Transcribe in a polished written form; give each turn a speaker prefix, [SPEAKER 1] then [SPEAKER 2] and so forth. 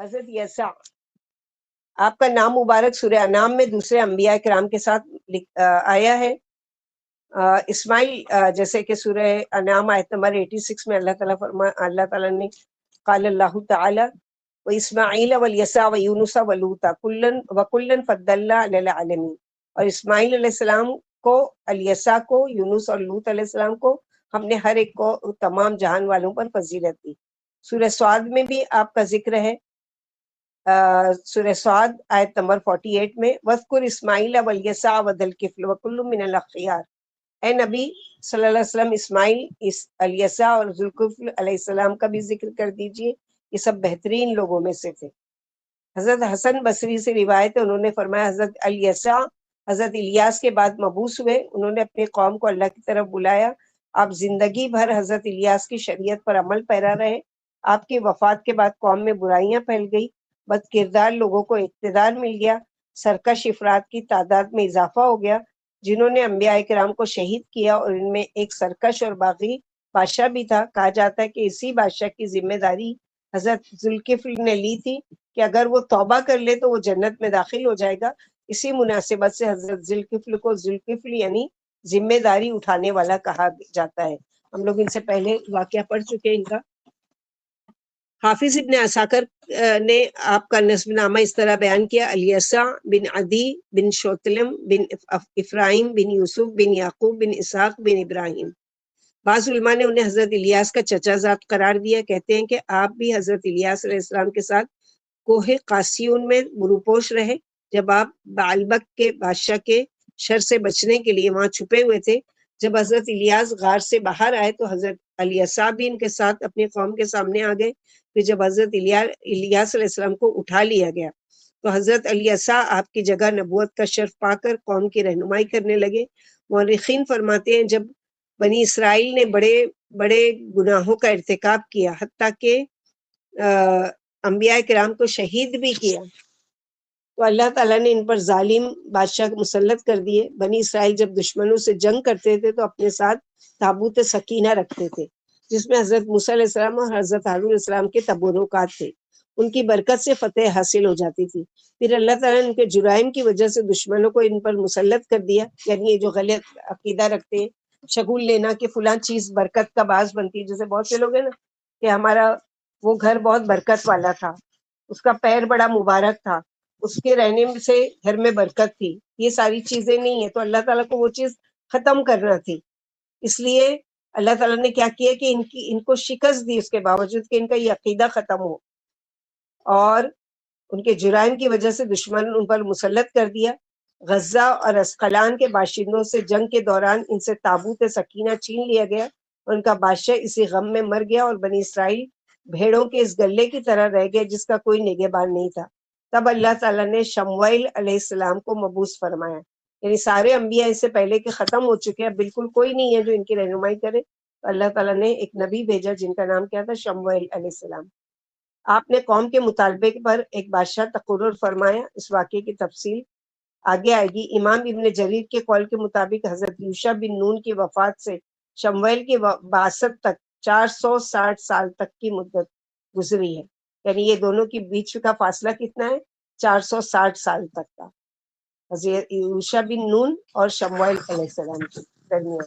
[SPEAKER 1] حضرت یسع، آپ کا نام مبارک سورہ انعام میں دوسرے انبیاء کرام کے ساتھ آیا ہے۔ اسماعیل جیسے کہ سورہ انعام آیت نمبر 86 میں اللہ تعالیٰ نے قال اللہ تعالی و اسماعیل والیسع ویونس ولوطا وکلا فضلنا علی العالمین، اور اسماعیل علیہ السلام کو، الیسع کو، یونس اور لوط علیہ السلام کو ہم نے ہر ایک کو تمام جہان والوں پر فضیلت دی۔ سورہ سعد میں بھی آپ کا ذکر ہے، سورہ سعد آیت نمبر 48 میں وَاذْكُرْ اسماعیل والیسع وذا الکفل وکل من الاخیار، اے نبی صلی اللہ علیہ وسلم اسماعیل، الیسع اور ذوالکفل علیہ السلام کا بھی ذکر کر دیجئے، یہ سب بہترین لوگوں میں سے تھے۔ حضرت حسن بصری سے روایت ہے، انہوں نے فرمایا حضرت الیسع حضرت الیاس کے بعد مبعوث ہوئے، انہوں نے اپنی قوم کو اللہ کی طرف بلایا، آپ زندگی بھر حضرت الیاس کی شریعت پر عمل پیرا رہے۔ آپ کی وفات کے بعد قوم میں برائیاں پھیل گئی، بد کردار لوگوں کو اقتدار مل گیا، سرکش افراد کی تعداد میں اضافہ ہو گیا جنہوں نے انبیاء کرام کو شہید کیا، اور ان میں ایک سرکش اور باغی بادشاہ بھی تھا۔ کہا جاتا ہے کہ اسی بادشاہ کی ذمہ داری حضرت ذوالکفل نے لی تھی کہ اگر وہ توبہ کر لے تو وہ جنت میں داخل ہو جائے گا۔ اسی مناسبت سے حضرت ذوالکفل کو ذوالکفل یعنی ذمہ داری اٹھانے والا کہا جاتا ہے۔ ہم لوگ ان سے پہلے واقعہ پڑھ چکے ہیں ان کا۔ حافظ ابن عساکر نے آپ کا نسب نامہ اس طرح بیان کیا: الیسع بن عدی بن شوتلم بن افراہیم بن یوسف بن یعقوب بن اسحاق بن ابراہیم۔ بعض علماء نے انہیں حضرت الیاس کا چچا زاد قرار دیا، کہتے ہیں کہ آپ بھی حضرت الیاس علیہ السلام کے ساتھ کوہ قاسیون میں روپوش رہے جب آپ بعلبک کے بادشاہ کے شر سے بچنے کے لیے وہاں چھپے ہوئے تھے۔ جب حضرت الیاس غار سے باہر آئے تو حضرت الیسع بھی ان کے ساتھ اپنی قوم کے سامنے آ گئے۔ پھر جب حضرت الیاس علیہ السلام کو اٹھا لیا گیا تو حضرت الیسع آپ کی جگہ نبوت کا شرف پا کر قوم کی رہنمائی کرنے لگے۔ مورخین فرماتے ہیں جب بنی اسرائیل نے بڑے بڑے گناہوں کا ارتکاب کیا، حتیٰ کہ انبیاء کرام کو شہید بھی کیا، تو اللہ تعالیٰ نے ان پر ظالم بادشاہ مسلط کر دیے۔ بنی اسرائیل جب دشمنوں سے جنگ کرتے تھے تو اپنے ساتھ تابوت سکینہ رکھتے تھے جس میں حضرت موسیٰ علیہ السلام اور حضرت ہارون علیہ السلام کے تبرکات تھے، ان کی برکت سے فتح حاصل ہو جاتی تھی۔ پھر اللہ تعالیٰ نے ان کے جرائم کی وجہ سے دشمنوں کو ان پر مسلط کر دیا، یعنی یہ جو غلط عقیدہ رکھتے ہیں، شگون لینا کہ فلاں چیز برکت کا باعث بنتی ہے، جیسے بہت سے لوگ ہیں نا کہ ہمارا وہ گھر بہت برکت والا تھا، اس کا پیر بڑا مبارک تھا، اس کے رہنے سے گھر میں برکت تھی، یہ ساری چیزیں نہیں ہیں، تو اللہ تعالیٰ کو وہ چیز ختم کرنا تھی۔ اس لیے اللہ تعالیٰ نے کیا کیا کہ ان کو شکست دی، اس کے باوجود کہ ان کا یہ عقیدہ ختم ہو، اور ان کے جرائم کی وجہ سے دشمن ان پر مسلط کر دیا۔ غزہ اور اسقلان کے باشندوں سے جنگ کے دوران ان سے تابوت سکینہ چھین لیا گیا اور ان کا بادشاہ اسی غم میں مر گیا، اور بنی اسرائیل بھیڑوں کے اس گلے کی طرح رہ گئے جس کا کوئی نگہبان نہیں تھا۔ تب اللہ تعالیٰ نے شموئیل علیہ السلام کو مبعوث فرمایا، یعنی سارے انبیاء اس سے پہلے کے ختم ہو چکے ہیں، بالکل کوئی نہیں ہے جو ان کی رہنمائی کرے، تو اللہ تعالیٰ نے ایک نبی بھیجا جن کا نام کیا تھا؟ شموئیل علیہ السلام۔ آپ نے قوم کے مطالبے پر ایک بادشاہ تقرر فرمایا، اس واقعے کی تفصیل آگے آئے گی۔ امام ابن جریر کے قول کے مطابق حضرت یوشع بن نون کی وفات سے شموئیل کی بعثت تک 460 سال تک کی مدت گزری ہے، یعنی یہ دونوں کے بیچ کا فاصلہ کتنا ہے؟ 460 سال تک کا، حضرت یوشع بن نون اور شموئیل علیہ السلام کے درمیان۔